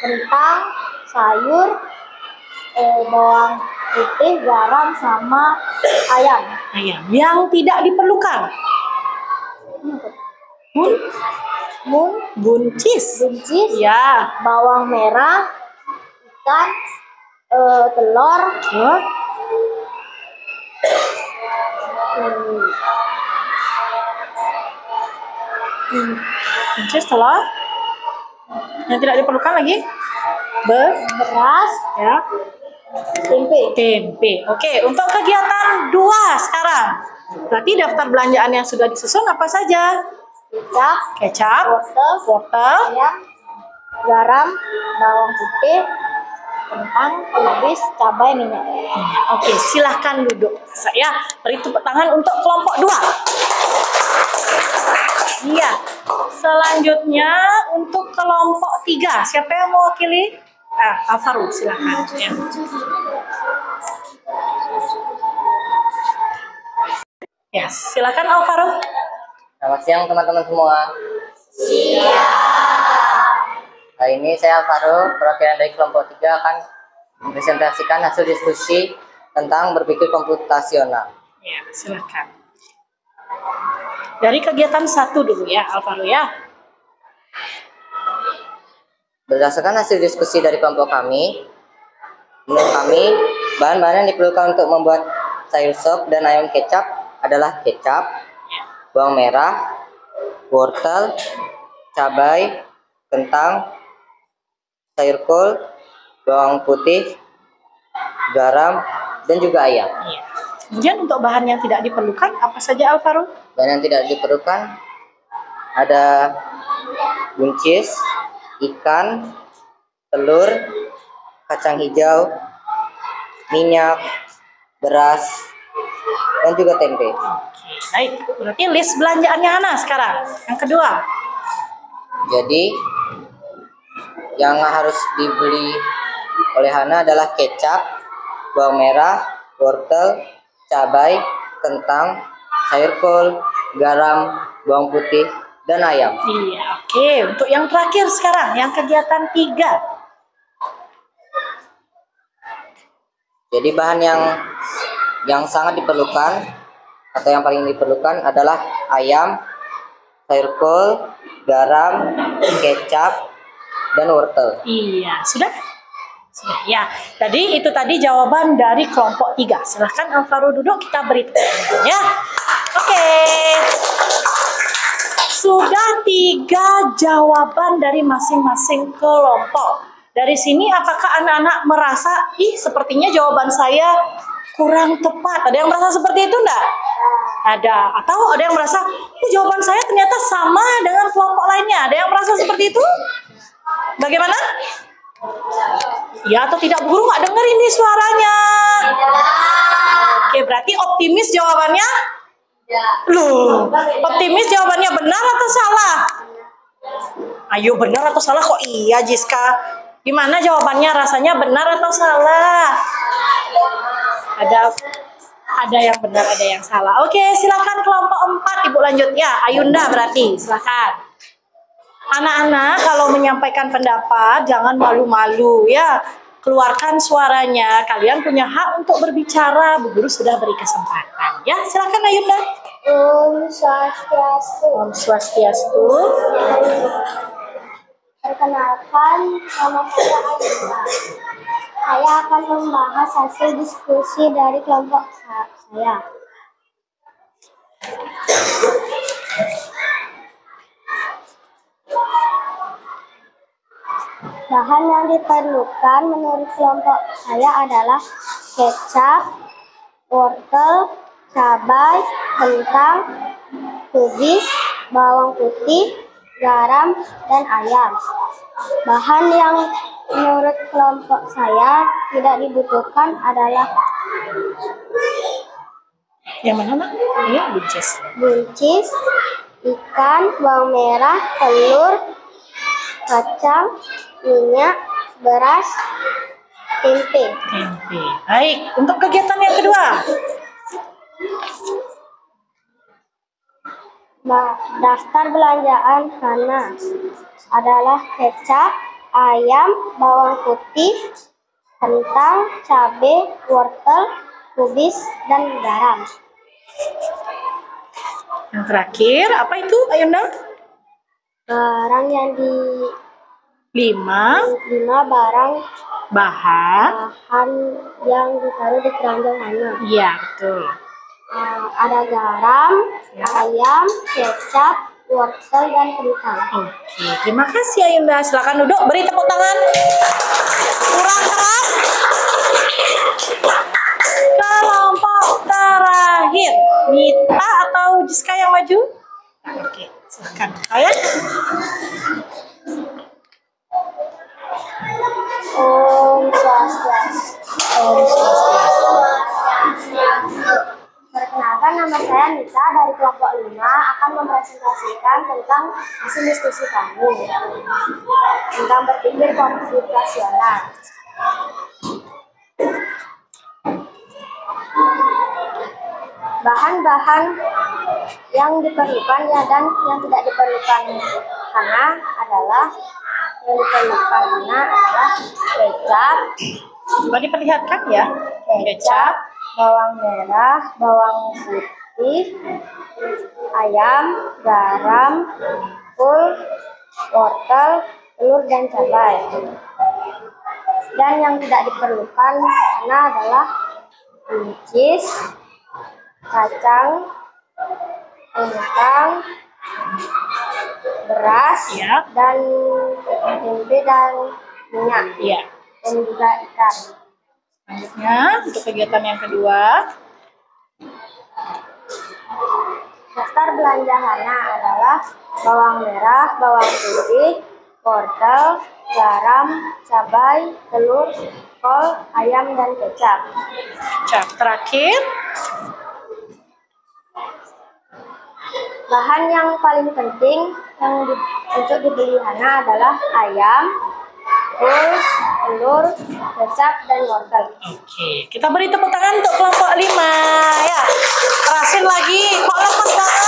kentang, sayur, bawang putih, garam, sama ayam. Ayam yang tidak diperlukan. Buncis. Buncis, Ya. bawang merah, ikan, telur, Oh. Buncis, telur. Yang tidak diperlukan lagi? beras, Ya. tempe. Tempe. Oke, untuk kegiatan 2 sekarang. Berarti daftar belanjaan yang sudah disusun apa saja? Kecap, Kecap, wortel, ayam, garam, bawang putih, kentang, kubis, cabai, minyak. Oke, silahkan duduk. Saya beri tepuk tangan untuk kelompok 2. Iya. Selanjutnya untuk kelompok 3. Siapa yang mewakili? Alvaro, silahkan. Ya. Ya, silakan Alvaro. Selamat siang teman-teman semua. Hari ini saya Alvaro, perwakilan dari kelompok 3 akan mempresentasikan hasil diskusi tentang berpikir komputasional. Ya, silakan. Dari kegiatan 1 dulu ya, Alvaro ya. Berdasarkan hasil diskusi dari kelompok kami, menurut kami, bahan-bahan yang diperlukan untuk membuat sayur sop dan ayam kecap adalah kecap, bawang merah, wortel, cabai, kentang, sayur kol, bawang putih, garam, dan juga ayam. Iya. Kemudian untuk bahan yang tidak diperlukan apa saja Alvaro? Bahan yang tidak diperlukan ada buncis, ikan, telur, kacang hijau, minyak, beras, dan juga tempe. Oke, baik. Berarti list belanjaannya Hana sekarang. Yang kedua. Jadi yang harus dibeli oleh Hana adalah kecap, bawang merah, wortel, cabai, kentang, sayur kol, garam, bawang putih, dan ayam. Iya, oke. Untuk yang terakhir sekarang, yang kegiatan 3. Jadi bahan yang yang sangat diperlukan atau yang paling diperlukan adalah ayam, sayur kol, garam, kecap, dan wortel. Iya, sudah? Sudah ya. Jadi itu tadi jawaban dari kelompok 3. Silahkan Alvaro duduk, kita beri tepuk tangan ya. Oke. Sudah 3 jawaban dari masing-masing kelompok. Dari sini apakah anak-anak merasa, sepertinya jawaban saya kurang tepat? Ada yang merasa seperti itu enggak? Ada. Atau ada yang merasa, jawaban saya ternyata sama dengan kelompok lainnya. Ada yang merasa seperti itu? Bagaimana? Ya atau tidak? Guru nggak dengar ini suaranya. Oke, berarti optimis jawabannya? Loh, optimis jawabannya benar atau salah? Ayo, benar atau salah? Kok iya, Jiska? Gimana jawabannya? Rasanya benar atau salah? Ada yang benar, ada yang salah. Oke, silakan kelompok 4 Ibu lanjut ya. Ayunda berarti, silakan. Anak-anak kalau menyampaikan pendapat jangan malu-malu ya. Keluarkan suaranya. Kalian punya hak untuk berbicara. Bu Guru sudah beri kesempatan. Ya, silakan Ayunda. Om Swastiastu. Om Swastiastu. Perkenalkan, nama saya Ayunda. Saya akan membahas hasil diskusi dari kelompok saya. Bahan yang diperlukan menurut kelompok saya adalah kecap, wortel, cabai, kentang, kubis, bawang putih, garam, dan ayam. Bahan yang menurut kelompok saya tidak dibutuhkan adalah Yang mana, Nak? Ini buncis, ikan, bawang merah, telur, kacang, minyak, beras, tempe. Tempe. Baik, untuk kegiatan yang kedua. Daftar belanjaan Hana adalah kecap, ayam, bawang putih, kentang, cabai, wortel, kubis, dan garam. Yang terakhir, apa itu Ayunda? Barang yang 5 barang bahan. yang ditaruh di keranjang Hana. Iya, betul. Ada garam, ayam, kecap, wortel, dan kentang. Oke, terima kasih Ayunda. Silakan duduk, beri tepuk tangan. Kurang keras. Kelompok terakhir, Mita atau Jiska yang maju? Oke, silakan. Saya. Om Swastiastu. Om Swastiastu. Perkenalkan, nama saya Nita dari kelompok 5 akan mempresentasikan tentang hasil diskusi kami tentang berpikir komputasional. Bahan-bahan yang diperlukan dan yang tidak diperlukan karena adalah kecap. Coba diperlihatkan ya. Kecap, bawang merah, bawang putih, ayam, garam, kol, wortel, telur, dan cabai. Dan yang tidak diperlukan karena adalah buncis, kacang, kentang, beras, dan tempe dan minyak, dan juga ikan. Selanjutnya untuk kegiatan yang kedua. Daftar belanja Hana adalah bawang merah, bawang putih, wortel, garam, cabai, telur, kol, ayam, dan kecap. Terakhir. Bahan yang paling penting untuk dibeli Hana adalah ayam, kol, telur, kecap, dan wortel. Oke, kita beri tepuk tangan untuk kelompok 5 ya. Kerasin lagi, kok lepas banget.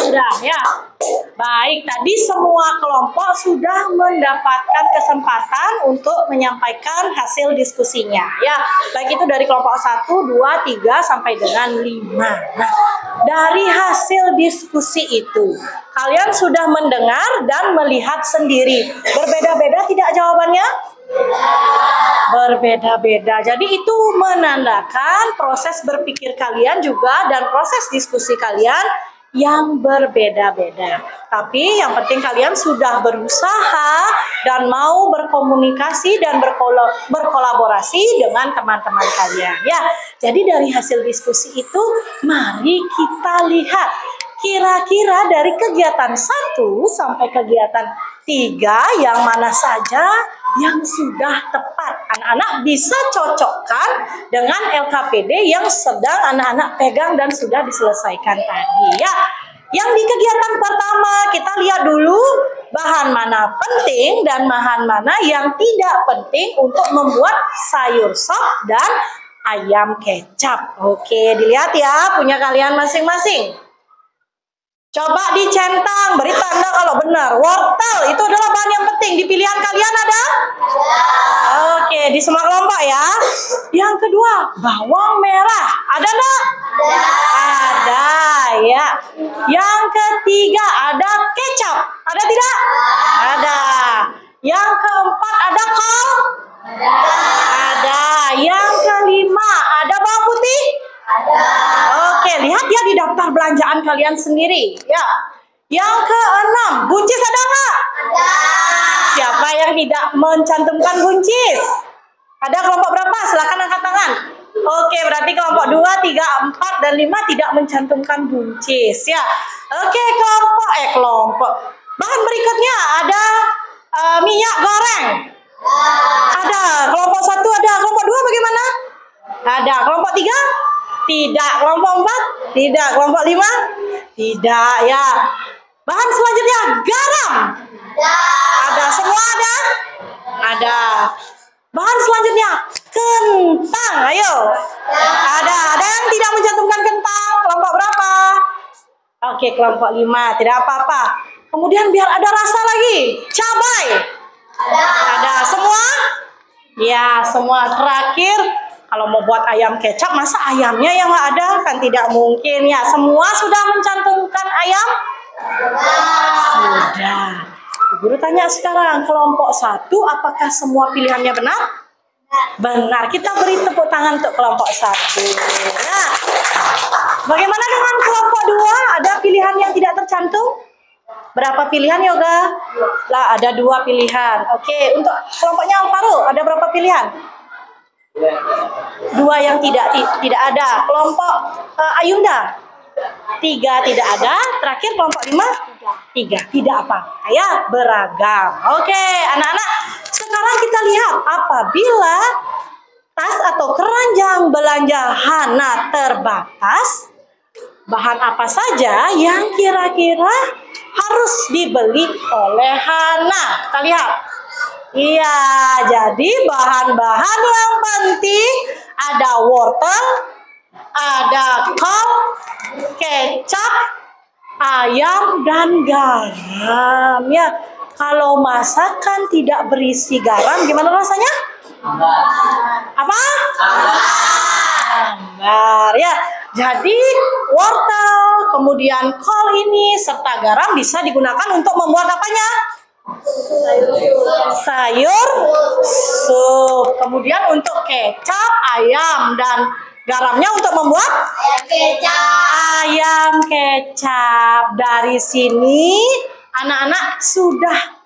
Sudah ya. Baik, tadi semua kelompok sudah mendapatkan kesempatan untuk menyampaikan hasil diskusinya. Ya, baik itu dari kelompok 1, 2, 3 sampai dengan 5. Nah, dari hasil diskusi itu, kalian sudah mendengar dan melihat sendiri. Berbeda-beda tidak jawabannya? Berbeda-beda. Jadi itu menandakan proses berpikir kalian juga dan proses diskusi kalian yang berbeda-beda. Tapi yang penting kalian sudah berusaha dan mau berkomunikasi dan berkolaborasi dengan teman-teman kalian. Ya, jadi dari hasil diskusi itu mari kita lihat kira-kira dari kegiatan 1 sampai kegiatan 3 yang mana saja yang sudah tepat. Anak-anak bisa cocokkan dengan LKPD yang sedang anak-anak pegang dan sudah diselesaikan tadi ya. Yang di kegiatan pertama kita lihat dulu bahan mana penting dan bahan mana yang tidak penting untuk membuat sayur sop dan ayam kecap. Oke, dilihat ya punya kalian masing-masing. Coba dicentang, beri tanda kalau benar. Wortel itu adalah bahan yang penting. Di pilihan kalian ada? Oke, di semua kelompok ya. Yang kedua, bawang merah. Ada enggak? Ada ya. Yang ketiga, ada kecap. Ada tidak? Ada. Yang keempat, ada kol? Ada. Yang kelima, ada bawang putih? Oke, lihat ya di daftar belanjaan kalian sendiri ya. Yang keenam, buncis ada nggak? Ada. Siapa yang tidak mencantumkan buncis? Ada kelompok berapa? Silakan angkat tangan. Oke, berarti kelompok 2, 3, 4, dan 5 tidak mencantumkan buncis ya. Oke, kelompok. Bahan berikutnya ada minyak goreng. Ada. Kelompok 1 ada. Kelompok 2 bagaimana? Ada. Kelompok 3? Tidak. Kelompok 4? Tidak. Kelompok 5? Tidak ya. Bahan selanjutnya garam. Ada. Semua ada? Ada. Bahan selanjutnya kentang. Ayo. Ada. Ada yang tidak mencantumkan kentang? Kelompok berapa? Oke, kelompok 5. Tidak apa-apa. Kemudian biar ada rasa lagi. Cabai. Ada. Semua? Ya, semua. Terakhir, kalau mau buat ayam kecap, masa ayamnya yang nggak ada? Kan tidak mungkin ya. Semua sudah mencantumkan ayam? Sudah. Guru tanya sekarang, kelompok 1, apakah semua pilihannya benar? Benar. Kita beri tepuk tangan untuk kelompok 1. Nah, bagaimana dengan kelompok 2? Ada pilihan yang tidak tercantum? Berapa pilihan Yoga? Lah, ada 2 pilihan. Oke, untuk kelompoknya Alvaro, ada berapa pilihan? 2 yang tidak ada. Kelompok Ayunda 3 tidak ada. Terakhir kelompok 5 3 tidak apa ya, beragam. Oke, anak-anak, sekarang kita lihat apabila tas atau keranjang belanja Hana terbatas, bahan apa saja yang kira-kira harus dibeli oleh Hana? Kita lihat. Iya, jadi bahan-bahan yang penting ada wortel, ada kol, kecap, ayam, dan garam. Ya, kalau masakan tidak berisi garam, gimana rasanya? Apa? Hambar. Ya, jadi wortel, kemudian kol ini serta garam bisa digunakan untuk membuat apanya? Sayur sup. Kemudian untuk kecap, ayam, dan garamnya untuk membuat ayam kecap. Dari sini anak-anak sudah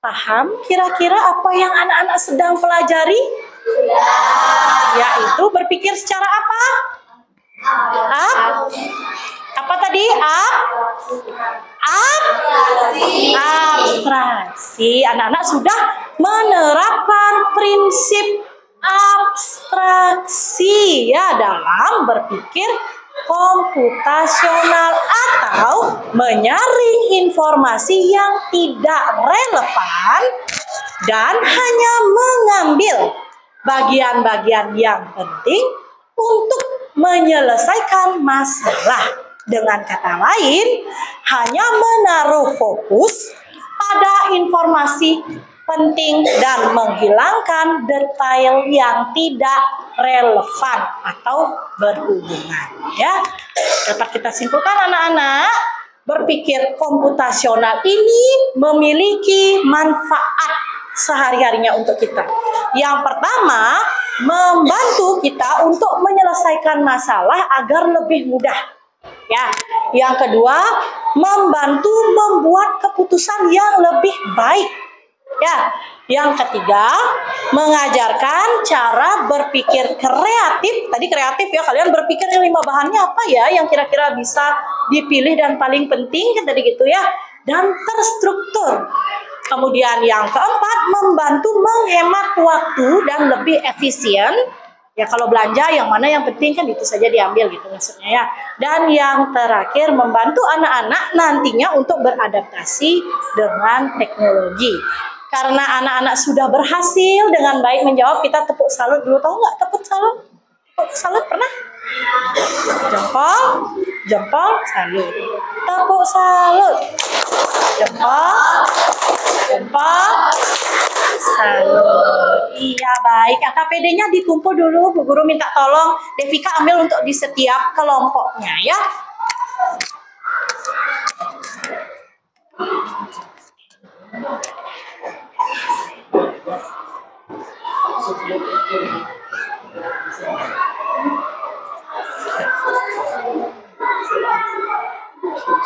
paham kira-kira apa yang anak-anak sedang pelajari? Yaitu berpikir secara apa? Apa tadi? Abstraksi. Anak-anak sudah menerapkan prinsip abstraksi ya dalam berpikir komputasional atau menyaring informasi yang tidak relevan dan hanya mengambil bagian-bagian yang penting untuk menyelesaikan masalah. Dengan kata lain, hanya menaruh fokus pada informasi penting dan menghilangkan detail yang tidak relevan atau berhubungan. Ya, dapat kita simpulkan anak-anak, berpikir komputasional ini memiliki manfaat sehari-harinya untuk kita. Yang pertama, membantu kita untuk menyelesaikan masalah agar lebih mudah. Ya, yang kedua, membantu membuat keputusan yang lebih baik. Ya, yang ketiga, mengajarkan cara berpikir kreatif. Tadi kreatif ya, kalian berpikir 5 bahannya apa ya yang kira-kira bisa dipilih dan paling penting kan tadi gitu ya. Dan terstruktur. Kemudian yang keempat, membantu menghemat waktu dan lebih efisien. Ya kalau belanja yang mana yang penting kan itu saja diambil gitu maksudnya ya. Dan yang terakhir, membantu anak-anak nantinya untuk beradaptasi dengan teknologi. Karena anak-anak sudah berhasil dengan baik menjawab, kita tepuk salut dulu. Tahu nggak tepuk salut? Tepuk salut pernah? Jempol, jempol, salut. Tepuk salut. Jempol, jempol, salut. Iya baik. KPD-nya ditumpul dulu. Bu Guru minta tolong Devika ambil untuk di setiap kelompoknya ya.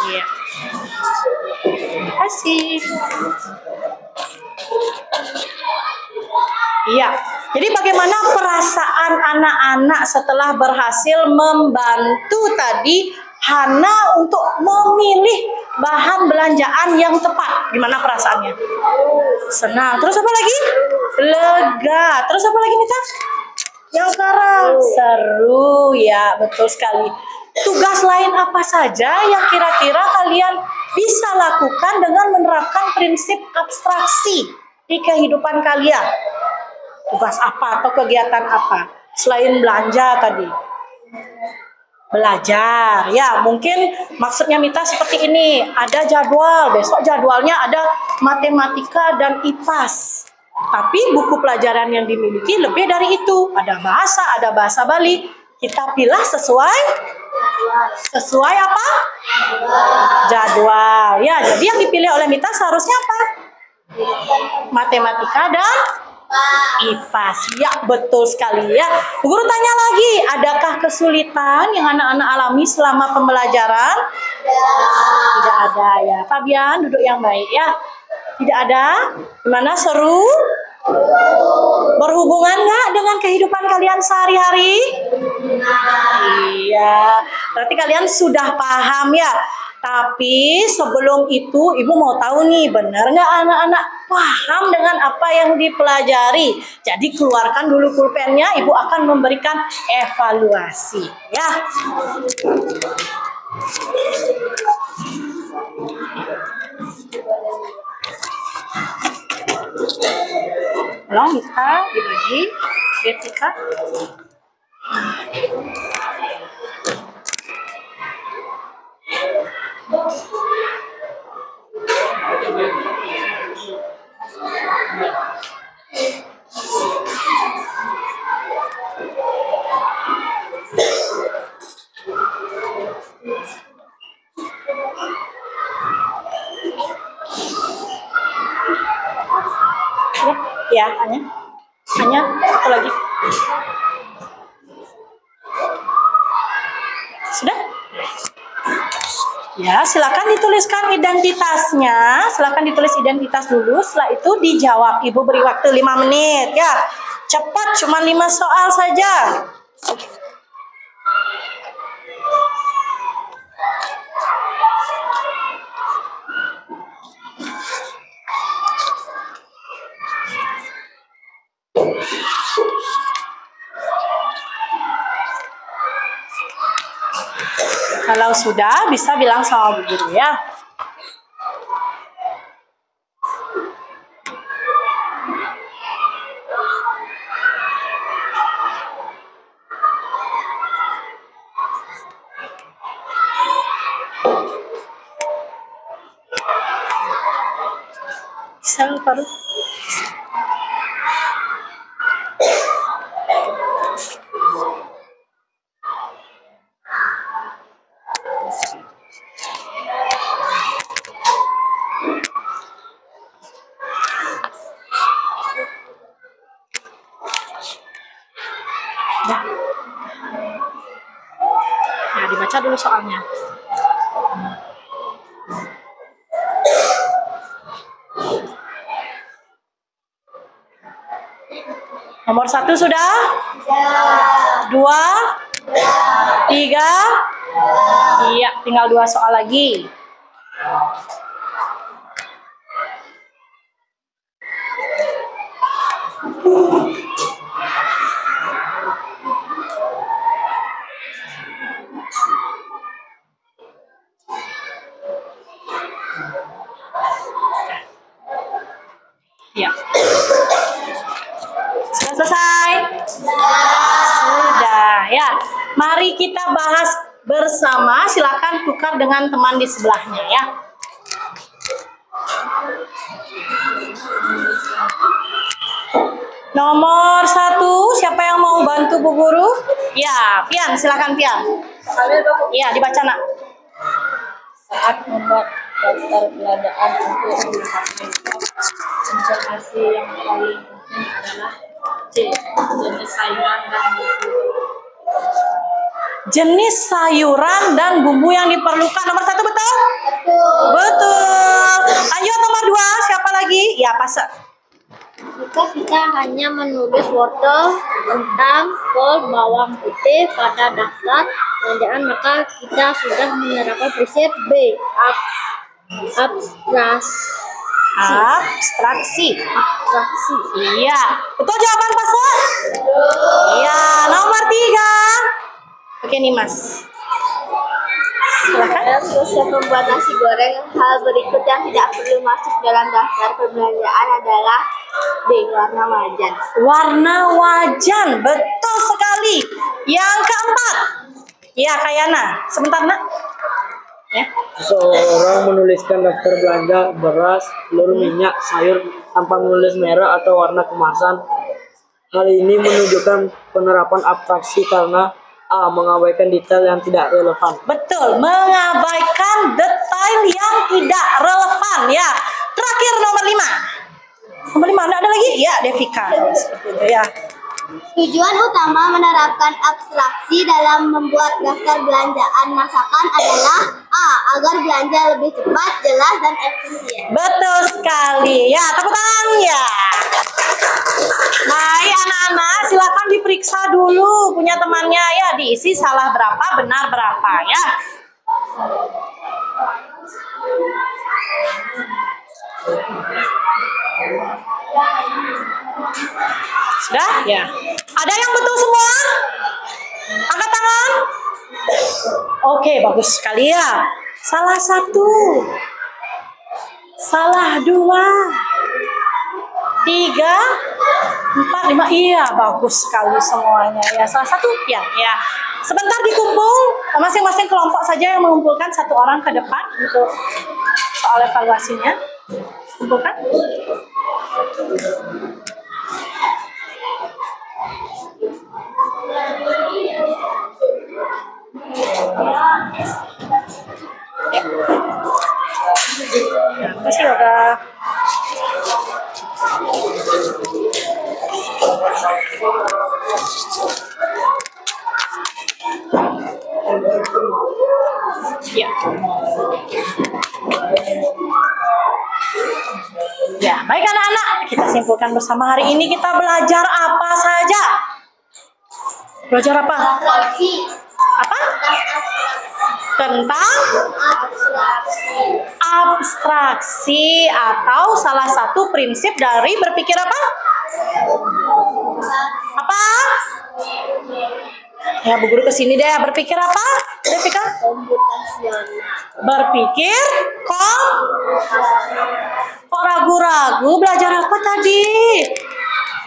Iya. Terima kasih. Iya. Jadi bagaimana perasaan anak-anak setelah berhasil membantu tadi Hana untuk memilih bahan belanjaan yang tepat? Gimana perasaannya? Senang. Terus apa lagi? Lega. Terus apa lagi Mita? Yang sekarang seru ya, betul sekali. Tugas lain apa saja yang kira-kira kalian bisa lakukan dengan menerapkan prinsip abstraksi di kehidupan kalian? Tugas apa atau kegiatan apa? Selain belanja tadi. Belajar. Ya, mungkin maksudnya Mita seperti ini. Ada jadwal, besok jadwalnya ada matematika dan IPAS. Tapi buku pelajaran yang dimiliki lebih dari itu. Ada bahasa Bali. Kita pilih sesuai apa? Jadwal. Ya, jadi yang dipilih oleh Mita seharusnya apa? Matematika dan IPAS. Ya, betul sekali ya. Guru tanya lagi, adakah kesulitan yang anak-anak alami selama pembelajaran? Tidak ada ya. Fabian, duduk yang baik ya. Tidak ada? Gimana, seru? Berhubungan nggak dengan kehidupan kalian sehari-hari? Iya, berarti kalian sudah paham ya. Tapi sebelum itu Ibu mau tahu nih, benar nggak anak-anak paham dengan apa yang dipelajari? Jadi keluarkan dulu pulpennya, Ibu akan memberikan evaluasi ya. Tolong Mita dibagi, Devika. Ya, hanya satu lagi. Sudah? Ya, silakan dituliskan identitasnya. Silakan ditulis identitas dulu. Setelah itu dijawab. Ibu beri waktu 5 menit. Ya, cepat. Cuma 5 soal saja. Kalau sudah, bisa bilang sama Bu Guru ya. Bisa baru. Nah, dibaca dulu soalnya. Nomor 1 sudah? 2? 3? Iya, tinggal 2 soal lagi. Ya. Sudah selesai? Sudah, ya. Mari kita bahas bersama. Silakan tukar dengan teman di sebelahnya, ya. Nomor 1, siapa yang mau bantu Bu Guru? Ya, Pian, silakan Pian. Ya, dibaca nak. Saat membuat daftar belanjaan untuk menghasilkan konsentrasi yang paling penting adalah C. Jenis sayuran dan bumbu. Jenis sayuran dan bumbu yang diperlukan. Nomor 1 betul? Betul. Betul. Lanjut nomor 2, siapa lagi? Ya, Pasar. Jika kita hanya menulis wortel, kentang, kol, bawang putih pada daftar belanjaan, maka kita sudah menerapkan prinsip B. Abstraksi. Abstraksi. Iya. Betul jawaban Pasar? Iya. Nomor 3. Oke nih Mas. Silakan. Dalam proses membuat nasi goreng, hal berikut yang tidak perlu masuk dalam daftar perbelanjaan adalah B. Warna wajan. Warna wajan. Betul sekali. Yang keempat. Iya Kayana. Sebentar nak. Ya. Seseorang menuliskan daftar belanja beras, telur, minyak, sayur tanpa menulis merek atau warna kemasan. Hal ini menunjukkan penerapan abstraksi karena A. Mengabaikan detail yang tidak relevan. Betul, mengabaikan detail yang tidak relevan ya. Terakhir nomor 5. Nomor 5 ada lagi? Ya, Devika. Seperti itu ya. Tujuan utama menerapkan abstraksi dalam membuat daftar belanjaan masakan adalah A. Agar belanja lebih cepat, jelas, dan efisien. Betul sekali. Ya, tepuk tangan ya. Baik anak-anak, silakan diperiksa dulu punya temannya ya, diisi salah berapa, benar berapa ya. Sudah? Ya. Ada yang betul semua? Angkat tangan. Oke, bagus sekali ya. Salah 1. Salah 2. 3, 4, 5. Iya, bagus sekali semuanya ya. Salah 1 ya. Ya. Sebentar dikumpul, masing-masing kelompok saja yang mengumpulkan 1 orang ke depan untuk soal evaluasinya. Kumpulkan. Terima kasih Yoga. Ya. Ya, baik anak-anak, kita simpulkan bersama hari ini kita belajar apa saja? Belajar apa? Apa? Tentang abstraksi atau salah satu prinsip dari berpikir apa? Apa? Ya, Bu Guru kesini deh. Berpikir apa? Devika? Berpikir kok ragu-ragu? Belajar apa tadi?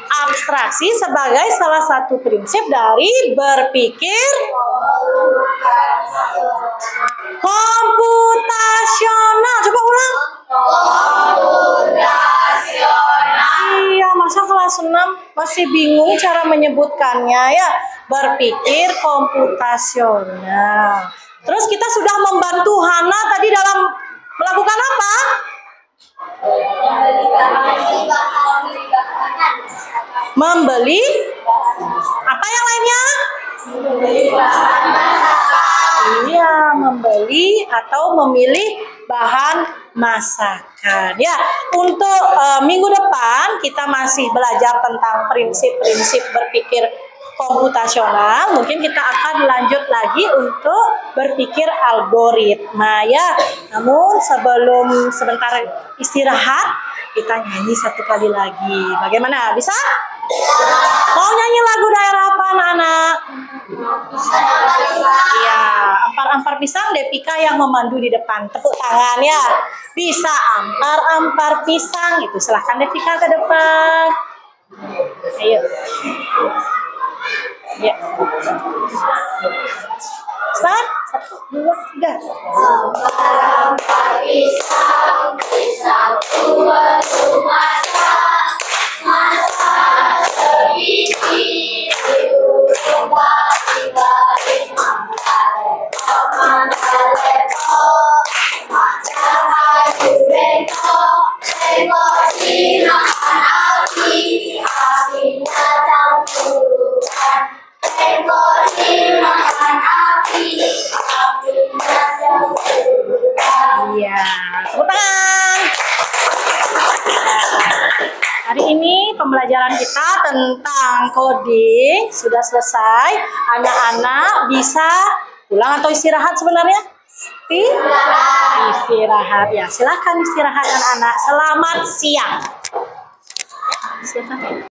Abstraksi sebagai salah satu prinsip dari berpikir komputasional. Coba ulang. masih bingung cara menyebutkannya ya. Berpikir komputasional. Terus kita sudah membantu Hana tadi dalam melakukan apa? Membeli apa yang lainnya? Iya, membeli atau memilih bahan masakan. Ya, untuk minggu depan kita masih belajar tentang prinsip-prinsip berpikir komputasional. Mungkin kita akan lanjut lagi untuk berpikir algoritma ya. Namun sebelum sebentar istirahat, kita nyanyi satu kali lagi. Bagaimana? Bisa? Mau nyanyi lagu daerah apa anak-anak? Iya, ampar-ampar pisang Depika yang memandu di depan. Tepuk tangan ya. Bisa ampar-ampar pisang itu. Silahkan Depika ke depan. Ayo. Ya. Start. 1, 2, 3. Ampar-ampar pisang, pisang baru masak, masak sebiji tiba-tiba mangkal-mangkal macam baju bengkok, bengkok dimakan api, apinya campuran, bengkok dimakan api, apinya campuran. Iya, tepuk tangan. Hari ini pembelajaran kita tentang coding sudah selesai. Anak-anak bisa pulang atau istirahat sebenarnya? Istirahat ya. Silakan istirahat anak-anak. Selamat siang. Silakan.